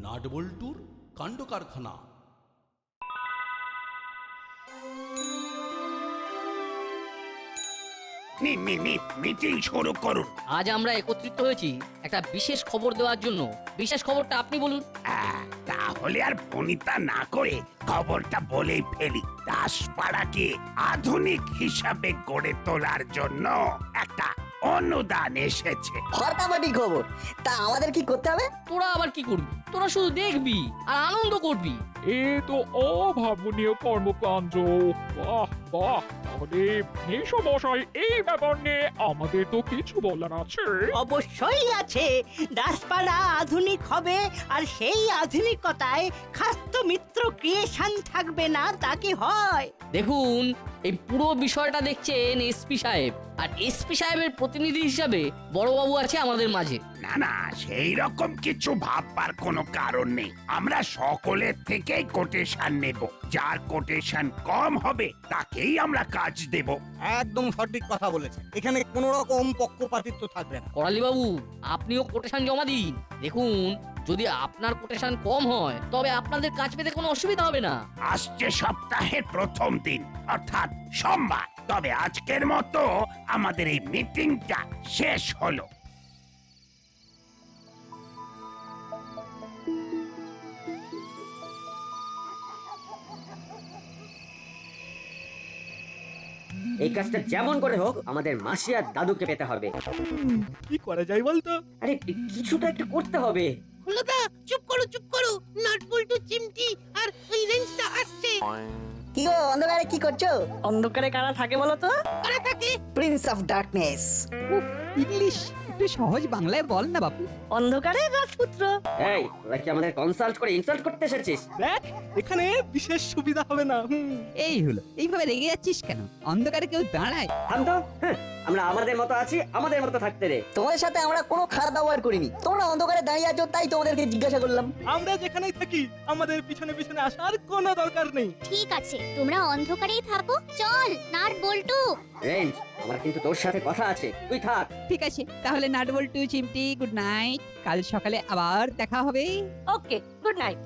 নাটবল্টুর কাণ্ড কারখানা। মিটিং শুরু করুন। আজ আমরা একত্রিত হয়েছি একটা বিশেষ খবর দেওয়ার জন্য। বিশেষ খবরটা আপনি বলুন। তাহলে আর ফোনিতা না করে খবরটা বলেই ফেলি। দাসপাড়াকে আধুনিক হিসাবে গড়ে তোলার জন্য একটা অনুদান এসেছে। ফাটাফাটি খবর। তা আমাদের কি করতে হবে? তোরা আবার কি করবি? তোরা শুধু দেখবি আর আনন্দ করবি। এ তো অভাবনীয় কর্মকাণ্ড। বাহ বাহ, তাহলে মেসমশাই এই ব্যাপার নিয়ে আমাদের তো কিছু বলার আছে। অবশ্যই আছে। দাসপাড়া আধুনিক হবে, আর সেই আধুনিকতায় খাস্ত মিত্র ক্রিয়েশন থাকবে না, তা কি হয়? দেখুন, এই পুরো বিষয়টা দেখছেন এসপি সাহেব, আর এসপি সাহেবের প্রতিনিধি হিসাবে বড়বাবু আছে আমাদের মাঝে। না না, সেই রকম কিছু ভাববার কোনো কারণ নেই। আমরা সকলের থেকেই কোটেশন নেব। যার কোটেশন কম হবে তাকেই আমরা কাজ দেব। একদম সঠিক কথা বলেছেন। এখানে কোনো রকম পক্ষপাতিত্ব থাকবে না। করালি বাবু, আপনিও কোটেশন জমা দিন। দেখুন, যদি আপনার কোটেশন কম হয় তবে আপনাদের কাজ পেতে কোনো অসুবিধা হবে না। আসছে সপ্তাহের প্রথম দিন অর্থাৎ সোমবার। তবে আজকের মতো আমাদের এই মিটিংটা শেষ হলো। এই কাজটা যেমন করে হোক আমাদের মাসি আর দাদুকে পেতে হবে। কি করা যায় বলতো? আরে কিছু তো একটা করতে হবে। হলোদা, চুপ করো। নাটবল্টু, চিমটি আর ওই রেঞ্জটা আসছে। কি গো, অন্ধকারে কি করছো? অন্ধকারে কারা থাকে বলো তো? কারা থাকে? Prince of darkness. ইংলিশ একটু সহজ বাংলায় বল না বাপু। অন্ধকারে রাজপুত্র। এই তোরা কি আমাদের কনসাল্ট করে ইনসাল্ট করতে এসেছিস? দেখ, এখানে বিশেষ সুবিধা হবে না। এই হলো, এইভাবে রেগে যাচ্ছিস কেন? অন্ধকারে কেউ দাঁড়ায়? থাম তো। আমরা আমাদের মতো আছি, আমাদের মতো থাকতে দে। তোমাদের সাথে আমরা কোনো খারাপ ব্যবহার করিনি। তোমরা অন্ধকারে দাঁড়িয়ে আছো তাই তোমাদেরকে জিজ্ঞাসা করলাম। আমরা যেখানেই থাকি আমাদের পিছনে পিছনে আসার কোনো দরকার নেই। ঠিক আছে, তোমরা অন্ধকারেই থাকো। চল নাট বল্টু। রেঞ্জ, আমার কিন্তু তোর সাথে কথা আছে, তুই থাক। ঠিক আছে, তাহলে নাটবল্টু, চিমটি, গুড নাইট। কাল সকালে আবার দেখা হবে। ওকে, গুড নাইট।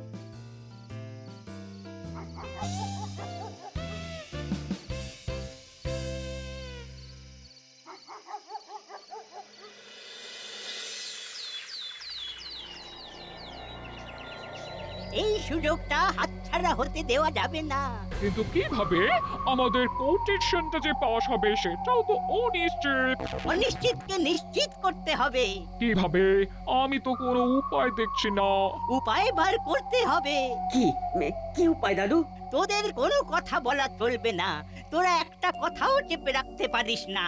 এই সুযোগটা হাতছাড়া হতে দেওয়া যাবে না। কিন্তু কিভাবে আমাদের কোটেশনটা যে পাস হবে সেটাও তো অনিশ্চিত। অনিশ্চিতকে নিশ্চিত করতে হবে। কিভাবে? আমি তো কোনো উপায় দেখছি না। উপায় বার করতে হবে। কি উপায় দাদু? তোদের কোনো কথা বলা চলবে না। তোরা একটা কথাও চেপে রাখতে পারিস না।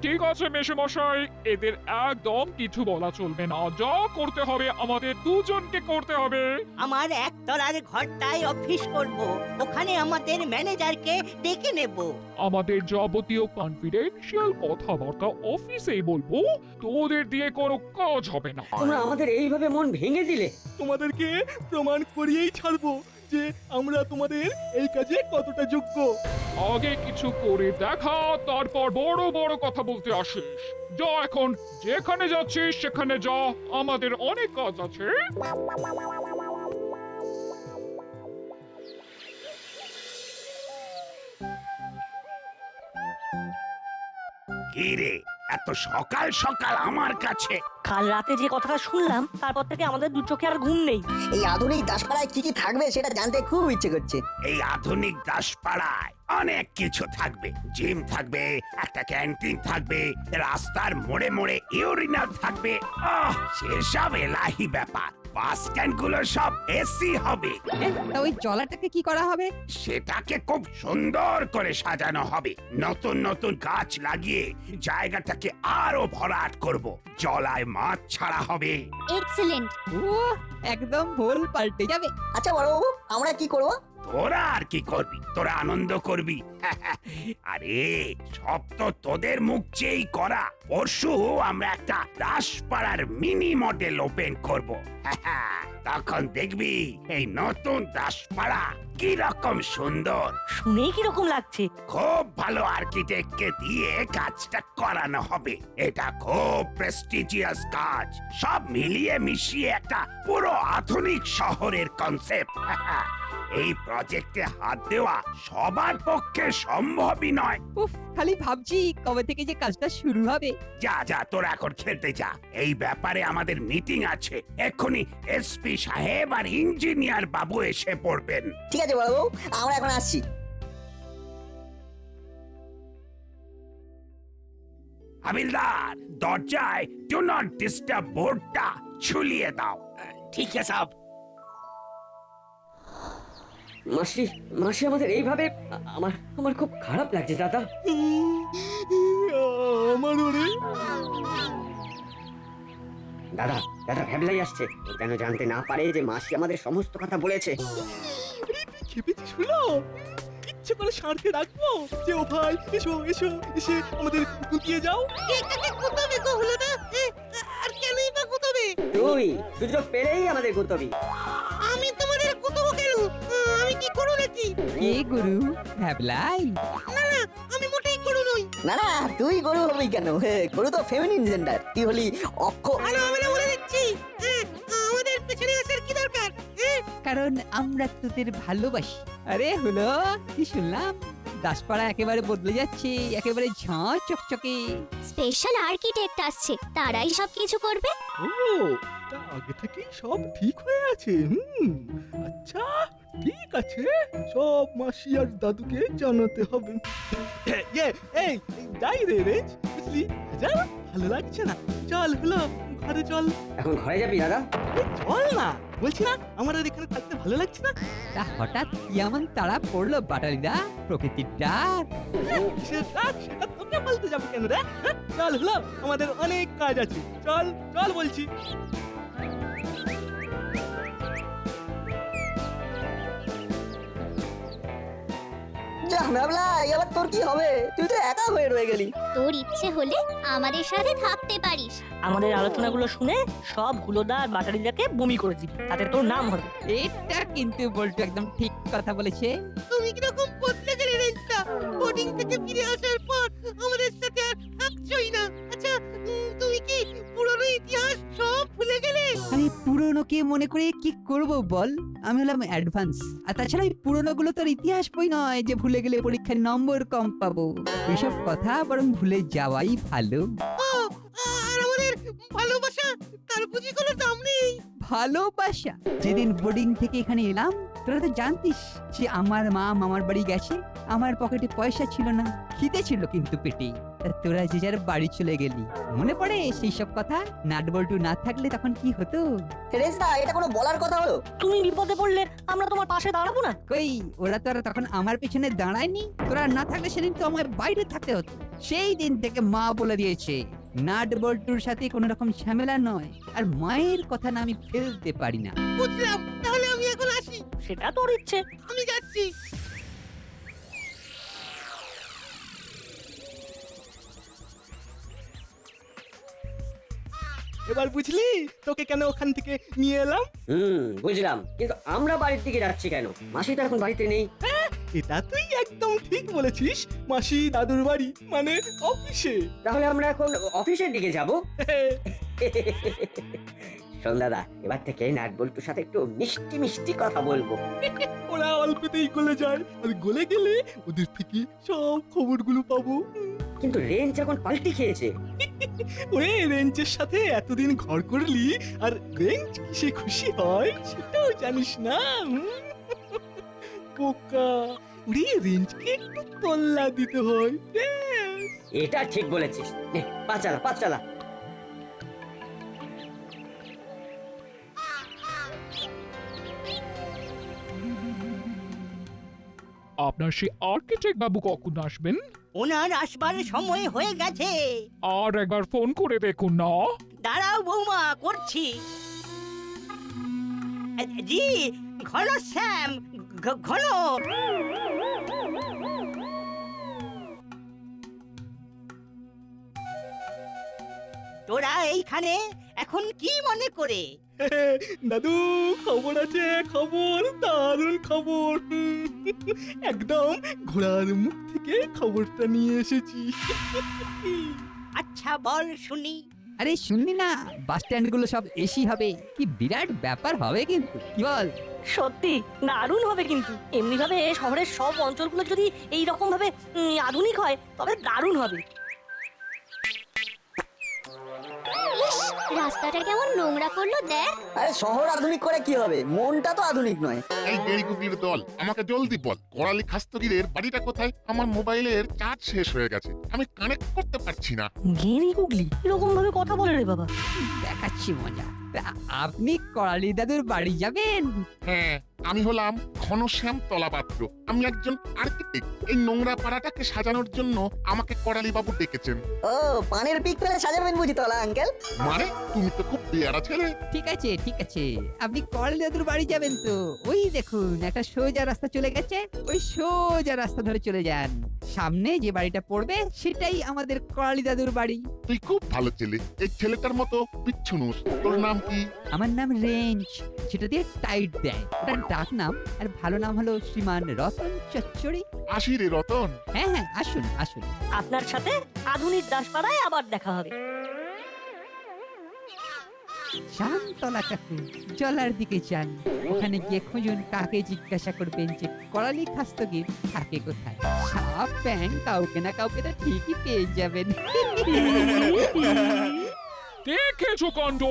ঠিক আছে মেসমশাই, এদের একদম কিছু বলা চলবে না। যা করতে হবে আমাদের দুজনকে করতে হবে। আমার একতলার ঘরটায় অফিস করব। ওখানে আমাদের ম্যানেজারকে ডেকে নেব। আমাদের যাবতীয় কনফিডেন্সিয়াল কথাবার্তা অফিসেই বলবো। তোদের দিয়ে কোনো কাজ হবে না। তোমরা আমাদের এইভাবে মন ভেঙে দিলে। তোমাদেরকে প্রমাণ করিয়েই ছাড়বো যে আমরা তোমাদের এই কাজে কতটা যোগ্য। আগে কিছু করে দেখা, তারপর বড় বড় কথা বলতে আসিস। যা, এখন যেখানে যাচ্ছিস সেখানে যা, আমাদের অনেক কাজ আছে। কি রে, এত সকাল সকাল আমার কাছে? কাল রাতে যে কথাটা শুনলাম তারপর থেকে আমাদের দু চোখে আর ঘুম নেই। এই আধুনিক দাসপাড়ায় কি কি থাকবে সেটা জানতে খুব ইচ্ছে করছে। এই আধুনিক দাসপাড়ায় অনেক কিছু থাকবে। জিম থাকবে, একটা ক্যান্টিন থাকবে, রাস্তার মোড়ে মোড়ে ইউরিনাল থাকবে। সেসব এলাহি ব্যাপার। বাস স্ট্যান্ড গুলো সব এসি হবে। তা ওই জলাটাকে কি করা হবে? সেটাকে খুব সুন্দর করে সাজানো হবে। নতুন নতুন গাছ লাগিয়ে জায়গাটাকে আরো ভরাট করব। জলায় মাছ ছাড়া হবে। এক্সেলেন্ট। ও, একদম ভুল পাল্টে যাবে। আচ্ছা বড়বাবু, আমরা কি করব? তোরা আর কি করবি? তোরা আনন্দ করবি। আরে সব তো তোদের মুখ চেয়েই করা। পরশু আমরা একটা দাসপাড়ার মিনি মডেল ওপেন করব। তখন দেখবি এই নতুন দাসপাড়া কি রকম সুন্দর। শুনেই কিরকম লাগছে? খুব ভালো আর্কিটেক্টকে দিয়ে কাজটা করানো হবে। এটা খুব প্রেস্টিজিয়াস কাজ, সব মিলিয়ে মিশিয়ে একটা পুরো আধুনিক শহরের কনসেপ্ট। এই প্রজেক্টে হাত দেওয়া সবার পক্ষে সম্ভবই নয়। উফ, খালি ভাবছি কবে থেকে যে কাজটা শুরু হবে। যা যা তোরা এখন খেলতে যা, এই ব্যাপারে আমাদের মিটিং আছে। এক্ষুনি এসপি সাহেব আর ইঞ্জিনিয়ার বাবু এসে পড়বেন। ঠিক আছে বড়বাবু, আমরা এখন আসছি। হাবিলদার, দরজায় ডু নট ডিস্টার্ব বোর্ডটা ঝুলিয়ে দাও। ঠিক আছে সব। মাসি মাসি আমাদের এইভাবে আমার আমার খুব খারাপ লাগছে দাদা। আমার ওরে দাদা দাদা ভ্যাবলাই আসছে, ও যেন জানতে না পারে যে মাসি আমাদের সমস্ত কথা বলেছে। খেপেছি শুনো, ইচ্ছে করে ষাঁড়কে রাখবো যে ও ভাই এসো এসো, এসে আমাদের গুটিয়ে যাও। আর কেনই বা গুতবে? তুই সুযোগ পেলেই আমাদের গুতবি। আমি তোমাদের গুতবো কেন? আমি কি করো নাকি? কে গুরু? ভ্যাবলাই? আমি মোটেই করো নই। না না, তুই গরু হবি কেন? গরু তো ফেমিনিন জেন্ডার, তুই হলি অক্ষ। ভালো হবে না বলে দিচ্ছি। আমাদের পেছনে আসার কি দরকার? কারণ আমরা তোদের ভালোবাসি। আরে হলো কি শুনলাম, দাসপাড়া একেবারে বদলে যাচ্ছে, একেবারে ঝাঁ চকচকে। স্পেশাল আর্কিটেক্ট আসছে, তারাই সবকিছু করবে। ও, তা আগে থেকেই সব ঠিক হয়ে আছে। আচ্ছা ঠিক আছে, সব মাসি আর দাদুকে জানাতে হবে। এই যাই রে রেঞ্জ, বুঝলি? যা, ভালো লাগছে না, চল হলো ঘরে চল। এখন ঘরে যাবি দাদা? চল না, বলছি না আমার আর এখানে থাকতে ভালো লাগছে না। তা হঠাৎ কি এমন তাড়া পড়লো বাটালিদা? প্রকৃতির ডাক? কিসের ডাক সেটা তোকে বলতে যাবো কেন রে? চল হলো, আমাদের অনেক কাজ আছে, চল চল বলছি। যা ভাবলা, এবার তোর কি হবে? তুই তো একা হয়ে রয়ে গেলি। তোর ইচ্ছে হলে আমাদের সাথে থাকতে পারিস। আমাদের আলোচনাগুলো শুনে সব হুলোদা আর বাটারিদাকে বমি করে দিবি, তাতে তোর নাম হবে। এটা কিন্তু বলতো একদম ঠিক কথা বলেছে। তুমি কিরকম বদলে গেলে রেঞ্জটা? বোর্ডিং থেকে ফিরে আসার পর আমাদের সাথে আর থাকছই না। আচ্ছা তুমি কি পুরনো ইতিহাস সব ভুলে গেলে? আরে পুরনোকে মনে করে কি করব বল? আমি হলাম অ্যাডভান্স। আর তাছাড়া এই পুরনোগুলো তোর ইতিহাস বই নয় যে ভুলে গেলে পরীক্ষায় নম্বর কম পাবো। এইসব কথা বরং ভুলে যাওয়াই ভালো। আর আমাদের ভালোবাসা, তার বুঝি কোনো দাম নেই? ভালোবাসা? যেদিন বোর্ডিং থেকে এখানে এলাম তোরা তো জানতিস যে আমার মা মামার বাড়ি গেছে, আমার পকেটে পয়সা ছিল না, খিদে ছিল কিন্তু পেটে। তা তোরা যে যার বাড়ি চলে গেলি, মনে পড়ে সেই সব কথা? নাট বল্টু না থাকলে তখন কি হতো? রেঞ্জদা, এটা কোনো বলার কথা হলো? তুমি বিপদে পড়লে আমরা তোমার পাশে দাঁড়াবো না? কই, ওরা তো আর তখন আমার পেছনে দাঁড়ায়নি। তোরা না থাকলে সেদিন তো আমার বাইরে থাকতে হতো। সেই দিন থেকে মা বলে দিয়েছে নাট বল্টুর সাথে কোনো রকম ঝামেলা নয়, আর মায়ের কথা না আমি ফেলতে পারি না। বুঝলাম, তাহলে আমি এখন আসি। সেটা তোর ইচ্ছে, আমি যাচ্ছি। এবার বুঝলি তোকে কেন ওখান থেকে নিয়ে এলাম? বুঝলাম, কিন্তু আমরা বাড়ির দিকে যাচ্ছি কেন? মাসি তো এখন বাড়িতে নেই। এটা তুই একদম ঠিক বলেছিস, মাসি দাদুর বাড়ি মানে অফিসে। তাহলে আমরা এখন অফিসের দিকে যাব। শোন দাদা, এবার থেকে নাট বল্টুর সাথে একটু মিষ্টি মিষ্টি কথা বলবো। ওরা অল্পতেই গলে যায়, আর গলে গেলে ওদের থেকে সব খবরগুলো পাবো। কিন্তু রেঞ্জ এখন পাল্টি খেয়েছে। ওরে, রেঞ্জের সাথে এতদিন ঘর করলি, আর রেঞ্জ কিসে খুশি হয় সেটাও জানিস না? পোকা, ওরে রেঞ্জকে একটু তল্লা দিতে হয়। এটা ঠিক বলেছিস। নে, পা চালা পা চালা। আপনার সেই আর্কিটেক্ট বাবু কখন আসবেন? ওনার আসবার সময় হয়ে গেছে। আর একবার ফোন করে দেখুন না। দাঁড়াও বৌমা, করছি। জি, ঘন শ্যাম, ঘন। তোরা এইখানে এখন কি মনে করে? দাদু খবর আছে, খবর, দারুণ খবর। একদম ঘোড়ার মুখ থেকে খবরটা নিয়ে এসেছি। আচ্ছা বল শুনি। আরে শুনলি না, বাস স্ট্যান্ড গুলো সব এসি হবে, কি বিরাট ব্যাপার হবে কিন্তু, কি বল? সত্যি দারুণ হবে কিন্তু এমনি ভাবে শহরের সব অঞ্চলগুলো যদি এই রকম ভাবে আধুনিক হয় তবে দারুণ হবে। ইস, রাস্তাটা কেমন নোংরা করলো দেখ। আরে শহর আধুনিক করে কি হবে, মনটা তো আধুনিক নয়। এই গেরিগুগলির দল, আমাকে জলদি বল, করালি খাস্তগিরের বাড়িটা কোথায়? আমার মোবাইলের চার্জ শেষ হয়ে গেছে, আমি কানেক্ট করতে পারছি না। গেরি গুগলি এরকম ভাবে কথা বলে রে বাবা। দেখাচ্ছি মজা। তা আপনি করালি দাদুর বাড়ি যাবেন? হ্যাঁ, আমি হলাম ঘনশ্যাম তলাপাত্র। আমি একজন আর্কিটেক্ট। এই নোংরা পাড়াটাকে সাজানোর জন্য আমাকে করালি বাবু ডেকেছেন। ও পানের পিক ফেলে সাজাবেন বুঝি তলা আঙ্কেল? মানে তুমি তো খুব পেয়ারা ছেলে। ঠিক আছে ঠিক আছে, আপনি করালি দাদুর বাড়ি যাবেন তো ওই দেখুন একটা সোজা রাস্তা চলে গেছে, ওই সোজা রাস্তা ধরে চলে যান। সামনে যে বাড়িটা পড়বে সেটাই আমাদের করালি দাদুর বাড়ি। তুই খুব ভালো ছেলে। এই ছেলেটার মতো বিচ্ছুনুস। তোর নাম কি? আমার নাম রেঞ্জ, সেটা দিয়ে টাইট দেয়, ওটার ডাক নাম। আর ভালো নাম হলো শ্রীমান রতন চচ্চড়ি। আসি রে রতন। হ্যাঁ হ্যাঁ, আসুন আসুন। আপনার সাথে আধুনিক দাসপাড়ায় আবার দেখা হবে। শান্তলা কাকু, জলার দিকে যান, ওখানে গিয়ে খুঁজুন কাকে জিজ্ঞাসা করবেন যে করালি খাস্তগির থাকে কোথায়। সাপ ব্যাং কাউকে না কাউকে তো ঠিকই পেয়ে যাবেন। দেখেছো কাণ্ড,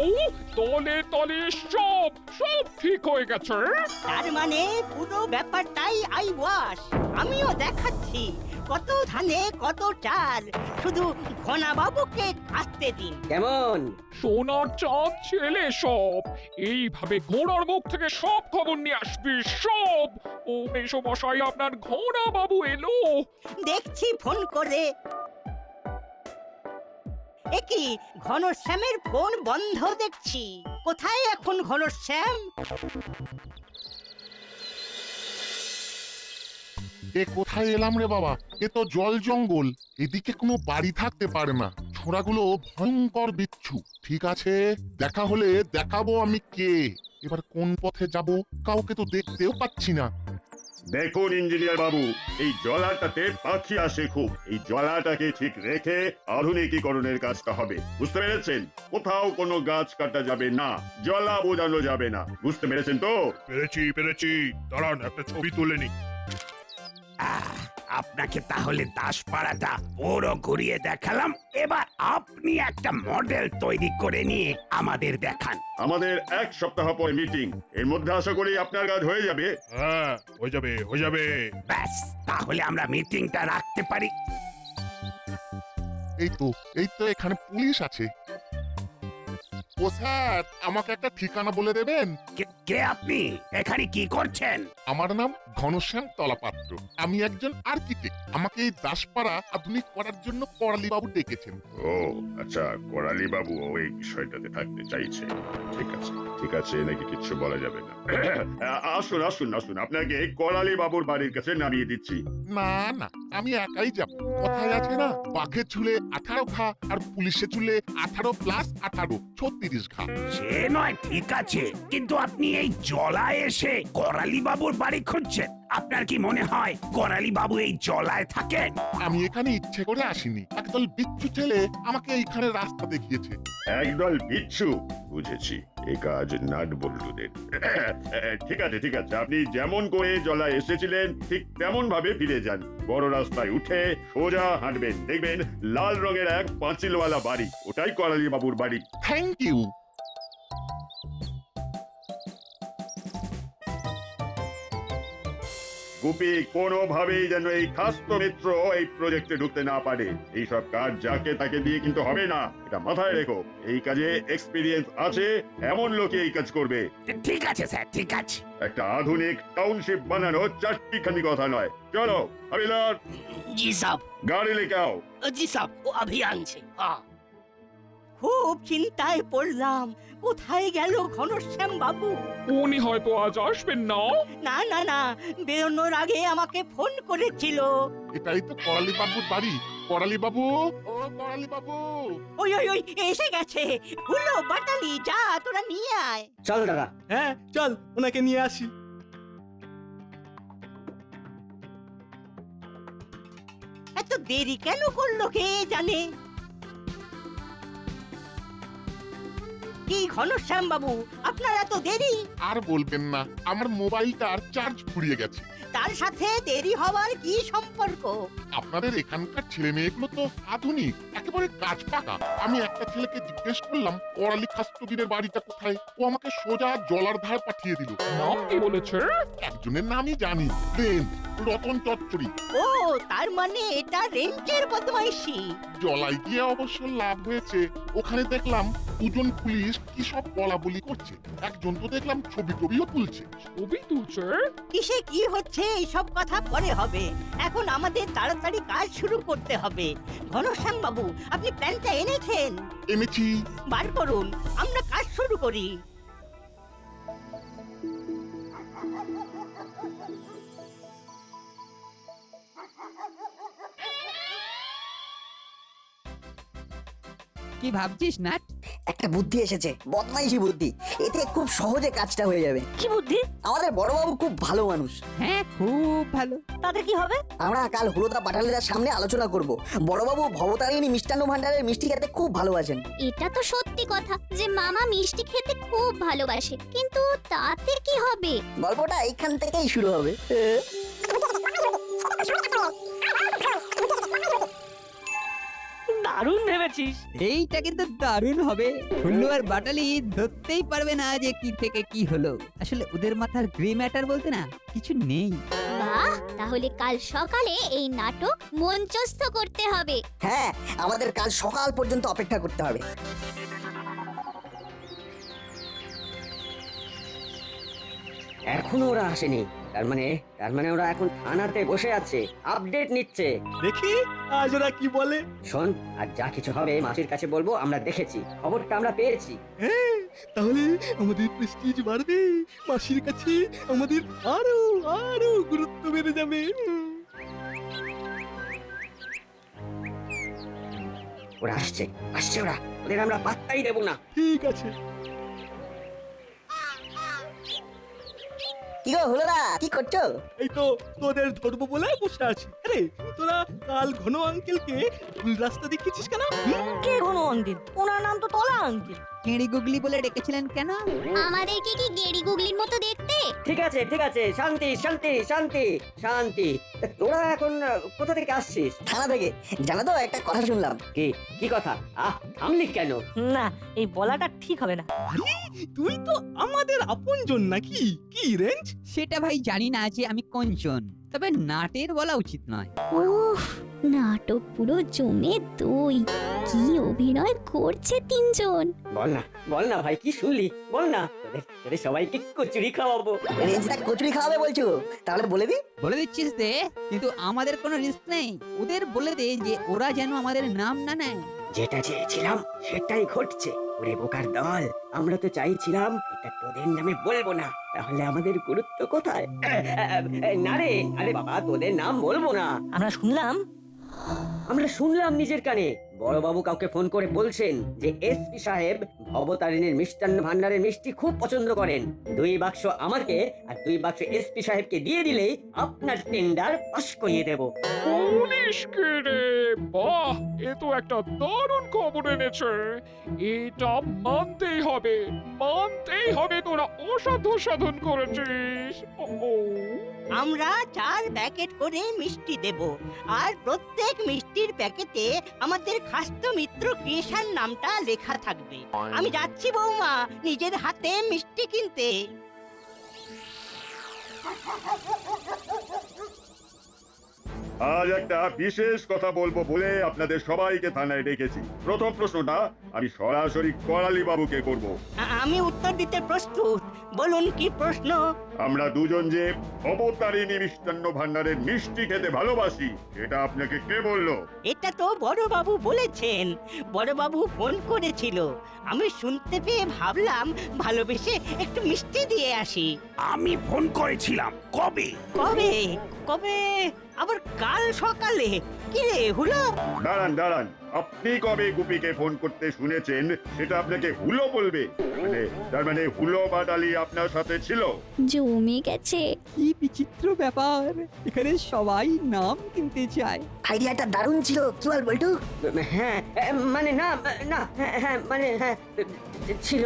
তলে তলে সব সব ঠিক হয়ে গেছে। তার মানে পুরো ব্যাপারটাই আইওয়াস। আমিও দেখাচ্ছি কত ধানে কত চাল, শুধু ঘনা বাবুকে আসতে দিন। কেমন? সোনার চাঁদ ছেলে সব এইভাবে ঘোড়ার মুখ থেকে সব খবর নিয়ে আসবি সব। ও মেশমশাই, আপনার ঘোড়া বাবু এলো। দেখছি ফোন করে। একই ঘনশ্যামের ফোন বন্ধ দেখছি। কোথায় এখন ঘনশ্যাম? এ কোথায় এলাম রে বাবা? এ তো জল জঙ্গল, এদিকে কোনো বাড়ি থাকতে পারে না। ছোড়াগুলো ভয়ঙ্কর বিচ্ছু। ঠিক আছে, দেখা হলে দেখাবো আমি কে। এবার কোন পথে যাব, কাউকে তো দেখতেও পাচ্ছি না। দেখুন ইঞ্জিনিয়ার বাবু, এই জলাটাতে পাখি আসে খুব। এই জলাটাকে ঠিক রেখে আধুনিকীকরণের কাজটা হবে, বুঝতে পেরেছেন? কোথাও কোনো গাছ কাটা যাবে না, জলা বোঝানো যাবে না, বুঝতে পেরেছেন তো? পেরেছি। দাঁড়ান একটা ছবি তুলে নি। আপনাকে তাহলে দাসপাড়াটা পুরো ঘুরিয়ে দেখালাম। এবার আপনি একটা মডেল তৈরি করে নিয়ে আমাদের দেখান। আমাদের এক সপ্তাহ পরে মিটিং, এর মধ্যে আশা করি আপনার কাজ হয়ে যাবে। হ্যাঁ, হয়ে যাবে। ব্যাস, তাহলে আমরা মিটিংটা রাখতে পারি। এই তো এখানে পুলিশ আছে। ও স্যার, আমাকে একটা ঠিকানা বলে দেবেন? কে আপনি? এখানে কি করছেন? আমার নাম ঘনশ্যাম তলাপাত্র। আমি একজন আর্কিটেক্ট। আমাকে এই দাসপাড়া আধুনিক করার জন্য করালি বাবু ডেকেছেন। ও আচ্ছা, করালি বাবু ওই বিষয়টাতে থাকতে চাইছে। ঠিক আছে, নাকি কিছু বলা যাবে না। আসুন আসুন আসুন, আপনাকে করালি বাবুর বাড়ির কাছে নামিয়ে দিচ্ছি। না, আমি একাই যাব। কথায় আছে না, বাঘের চুলে 18 ঘা আর পুলিশের চুলে 18+18 36 ঘা। সে নয়, ঠিক আছে, কিন্তু আপনি এই জলায় এসে করালি বাবুর বাড়ি খুঁজছেন। আপনার কি মনে হয় করালি বাবু এই জলায় থাকেন? আমি এখানে ইচ্ছে করে আসিনি, একদল বিচ্ছু ছেলে আমাকে এইখানে রাস্তা দেখিয়েছে। একদল বিচ্ছু? বুঝেছি, এই কাজ নাট বল্টুদের। ঠিক আছে, আপনি যেমন করে জলায় এসেছিলেন ঠিক তেমন ভাবে ফিরে যান। বড় রাস্তায় উঠে সোজা হাঁটবেন, দেখবেন লাল রঙের এক পাঁচিলওয়ালা বাড়ি, ওটাই করালি বাবুর বাড়ি। Thank you. গুপি কোনোভাবেই যেন এই খাস্ত মিত্র এই প্রজেক্টে ঢুকতে না পারে। এইসব কাজ যাকে তাকে দিয়ে কিন্তু হবে না, এটা মাথায় রেখো। এই কাজে এক্সপিরিয়েন্স আছে এমন লোকে এই কাজ করবে। ঠিক আছে স্যার, ঠিক আছে। একটা আধুনিক টাউনশিপ বানানো চারটিখানি কথা নয়। চলো হরিলাল। জি সাব। গাড়ি লেকে আও। জি সাব, ও अभी আনছে। খুব চিন্তায় পড়লাম, কোথায় গেল ঘনশ্যাম বাবু? উনি হয়তো আজ আসবেন না। না, বেরোনোর আগে আমাকে ফোন করেছিল। এটাই তো করালি বাবুর বাড়ি। করালি বাবু, ও করালি বাবু। ওই ওই ওই এসে গেছে। হুলো বাটালি, যা তোরা নিয়ে আয়। চল দাদা। হ্যাঁ চল ওনাকে নিয়ে আসি। এত দেরি কেন করলো কে জানে? কি ঘনশ্যাম বাবু, আপনার এত দেরি? আর বলবেন না, আমার মোবাইলটার চার্জ ফুরিয়ে গেছে। তার সাথে দেরি হওয়ার কি সম্পর্ক? আপনাদের এখানকার ছেলে মেয়েগুলো তো আধুনিক, একেবারে কাজ পাকা। আমি একটা ছেলেকে জিজ্ঞেস করলাম করালি খাস্তগিরের বাড়িটা কোথায়, ও আমাকে সোজা জলার ধার পাঠিয়ে দিল। নাম কি বলেছে? একজনের নামই জানি, রতন চচ্চড়ি। ও, তার মানে এটা রেঞ্চের বদমাইশি। জলায় গিয়ে অবশ্য লাভ হয়েছে। ওখানে দেখলাম দুজন পুলিশ কি সব বলা বলি করছে, একজন তো দেখলাম ছবি টবিও তুলছে। ছবি তুলছে? কিসে কি হচ্ছে এইসব কথা পরে হবে, এখন আমাদের তাড়াতাড়ি কাজ শুরু করতে হবে। ঘনশ্যাম বাবু, আপনি প্ল্যানটা এনেছেন? এনেছি। বার করুন, আমরা কাজ শুরু করি। কি ভাবছিস নাট? একটা বুদ্ধি এসেছে, বদমাইশি বুদ্ধি। এতে খুব সহজে কাজটা হয়ে যাবে। কি বুদ্ধি? আমাদের বড়বাবু খুব ভালো মানুষ। হ্যাঁ খুব ভালো। তাতে কি হবে? আমরা কাল হুলোদা পাঠালেদার সামনে আলোচনা করব। বড়বাবু ভবতারিণী মিষ্টান্ন ভান্ডারের মিষ্টি খেতে খুব ভালোবাসেন। এটা তো সত্যি কথা যে মামা মিষ্টি খেতে খুব ভালোবাসে, কিন্তু তাতে কি হবে? গল্পটা এইখান থেকেই শুরু হবে। দারুণ ভেবেছিস। এইটা কিন্তু দারুণ হবে। হুল্লু আর বাটালি ধরতেই পারবে না যে কি থেকে কি হলো। আসলে ওদের মাথার গ্রে ম্যাটার বলতে না কিছু নেই। বাহ, তাহলে কাল সকালে এই নাটক মঞ্চস্থ করতে হবে। হ্যাঁ, আমাদের কাল সকাল পর্যন্ত অপেক্ষা করতে হবে। এখনো ওরা আসেনি, তার মানে ওরা এখন থানাতে বসে আছে, আপডেট নিচ্ছে। দেখি আজ ওরা কি বলে। শোন, আর যা কিছু হবে মাসির কাছে বলবো আমরা দেখেছি, খবরটা আমরা পেয়েছি। হ্যাঁ, তাহলে আমাদের প্রেস্টিজ বাড়বে, মাসির কাছে আমাদের আরো আরো গুরুত্ব বেড়ে যাবে। ওরা আসছে ওরা, ওদের আমরা পাত্তাই দেব না। ঠিক আছে। কি গো হুলোদা, কি করছো? এই তো তোদের ধরবো বলে বসে আছি। আরে তোরা কাল ঘন আঙ্কেলকে ভুল রাস্তা দেখিয়েছিস কেন? কে ঘন আঙ্কেল? ওনার নাম তো তলা আঙ্কেল। কেড়ি গুগলি বলে ডেকেছিলেন কেন? আমাদেরকে কি গেড়ি গুগলির মতো দেখতে? ঠিক আছে শান্তি শান্তি শান্তি শান্তি। তা তোরা এখন কোথা থেকে আসছিস? থানা থেকে। জানো তো, একটা কথা শুনলাম। কি কথা? থামলি কেন? না, এই বলাটা ঠিক হবে না। আরে তুই তো আমাদের আপনজন নাকি? কি রেঞ্জ? সেটা ভাই জানি না যে আমি কোনজন, তবে নাটের বলা উচিত নয়। উফ, নাটক পুরো জমে দই। কি অভিনয় করছে তিনজন। বল না ভাই, কি শুনলি? বল না, তোদের সবাইকে কচুরি খাওয়াবো। রেঞ্জটা কচুরি খাওয়াবে বলছো? তাহলে বলে দি। বলে দিচ্ছিস দে, কিন্তু আমাদের কোনো রিস্ক নেই। ওদের বলে দে যে ওরা যেন আমাদের নাম না নেয়। যেটা চেয়েছিলাম সেটাই ঘটছে। ওরে বোকার দল, আমরা তো চাইছিলাম এটা তোদের নামে বলবো না, তাহলে আমাদের গুরুত্ব কোথায়? না রে, আরে বাবা, তোদের নাম বলবো না। আমরা শুনলাম নিজের কানে, বড়বাবু কাউকে ফোন করে বলছেন যে এসপি সাহেব ভবতারিণীর মিষ্টান্ন ভান্ডারের মিষ্টি খুব পছন্দ করেন। 2 বাক্স আমাকে আর 2 বাক্স এসপি সাহেবকে দিয়ে দিলেই আপনার টেন্ডার পাস করিয়ে দেব। পুলিশকে রে, বাহ, এ তো একটা দারুণ খবর এনেছে। এটা মানতেই হবে তোরা অসাধ্য সাধন করেছিস। আমরা 4 প্যাকেট করে মিষ্টি দেব, আর প্রত্যেক মিষ্টির প্যাকেটে আমাদের খাস্ত মিত্র ক্রিয়েশন নামটা লেখা থাকবে। আমি যাচ্ছি বৌমা, নিজের হাতে মিষ্টি কিনতে। আজ একটা বিশেষ কথা বলবো বলে আপনাদের সবাইকে থানায় ডেকেছি। প্রথম প্রশ্নটা আমি সরাসরি করালি বাবুকে করব। আমি উত্তর দিতে প্রস্তুত, বলুন কি প্রশ্ন? আমরা দুজন যে ভবতারিণী মিষ্টান্ন ভান্ডারের মিষ্টি খেতে ভালোবাসি, এটা আপনাকে কে বললো? এটা তো বড়বাবু বলেছেন। বড়বাবু ফোন করেছিল, আমি শুনতে পেয়ে ভাবলাম ভালোবেসে একটু মিষ্টি দিয়ে আসি। আমি ফোন করেছিলাম। কবে? কবে? আবার কাল সকালে কি রে হুলো? দাঁড়ান দাঁড়ান, আপনি কবে গুপিকে ফোন করতে শুনেছেন সেটা আপনাকে হুলো বলবে? তার মানে হুলো বাটালি আপনার সাথে ছিল? জমে গেছে। কি বিচিত্র ব্যাপার, এখানে সবাই নাম কিনতে চায়। আইডিয়াটা দারুণ ছিল, কি বল বল্টু? হ্যাঁ মানে না না হ্যাঁ মানে হ্যাঁ ছিল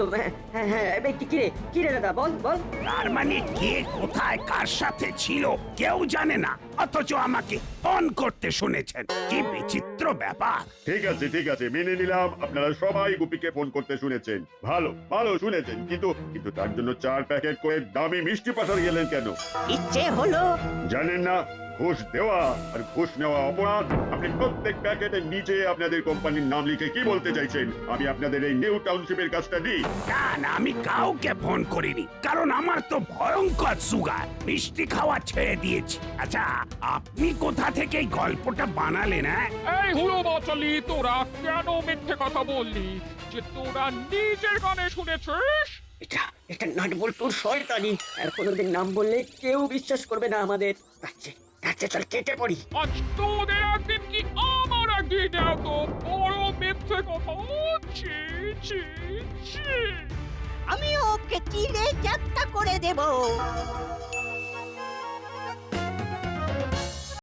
কি রে দাদা বল বল। তার মানে কে কোথায় কার সাথে ছিল কেউ জানে না, অথচ আমাকে ফোন করতে শুনেছেন। কি বিচিত্র ব্যাপার। ঠিক আছে ঠিক আছে, মেনে নিলাম আপনারা সবাই গুপিকে ফোন করতে শুনেছেন। ভালো ভালো শুনেছেন, কিন্তু কিন্তু তার জন্য 4 প্যাকেট করে দামি মিষ্টি পাঠাতে গেলেন কেন? ইচ্ছে হলো। জানেন না ঘুষ দেওয়া আর ঘুষ নেওয়া অপরাধ? আপনি প্রত্যেক প্যাকেটের নিচে আপনাদের কোম্পানির নাম লিখে কি বলতে চাইছেন? আমি আপনাদের এই নিউ টাউনশিপের কাজটা দিই? না না, আমি কাউকে ফোন করিনি, কারণ আমার তো ভয়ঙ্কর সুগার, মিষ্টি খাওয়া ছেড়ে দিয়েছি। আচ্ছা, আপনি কোথা থেকে এই গল্পটা বানালেন? হ্যাঁ, এই হুলো বাচালি, তোরা কেন মিথ্যে কথা বললি যে তোরা নিজের কানে শুনেছিস? এটা নাট বল্টুর শয়তানি। আর কোনোদিন নাম বললে কেউ বিশ্বাস করবে না আমাদের। আচ্ছা চল কেটে পড়ি। আজ তোদের একদিন কি আমার একদিন, এত বড় মিথ্যে কথা। ছি ছি ছি। আমি ওকে চিলে চ্যাপ্টা করে দেব।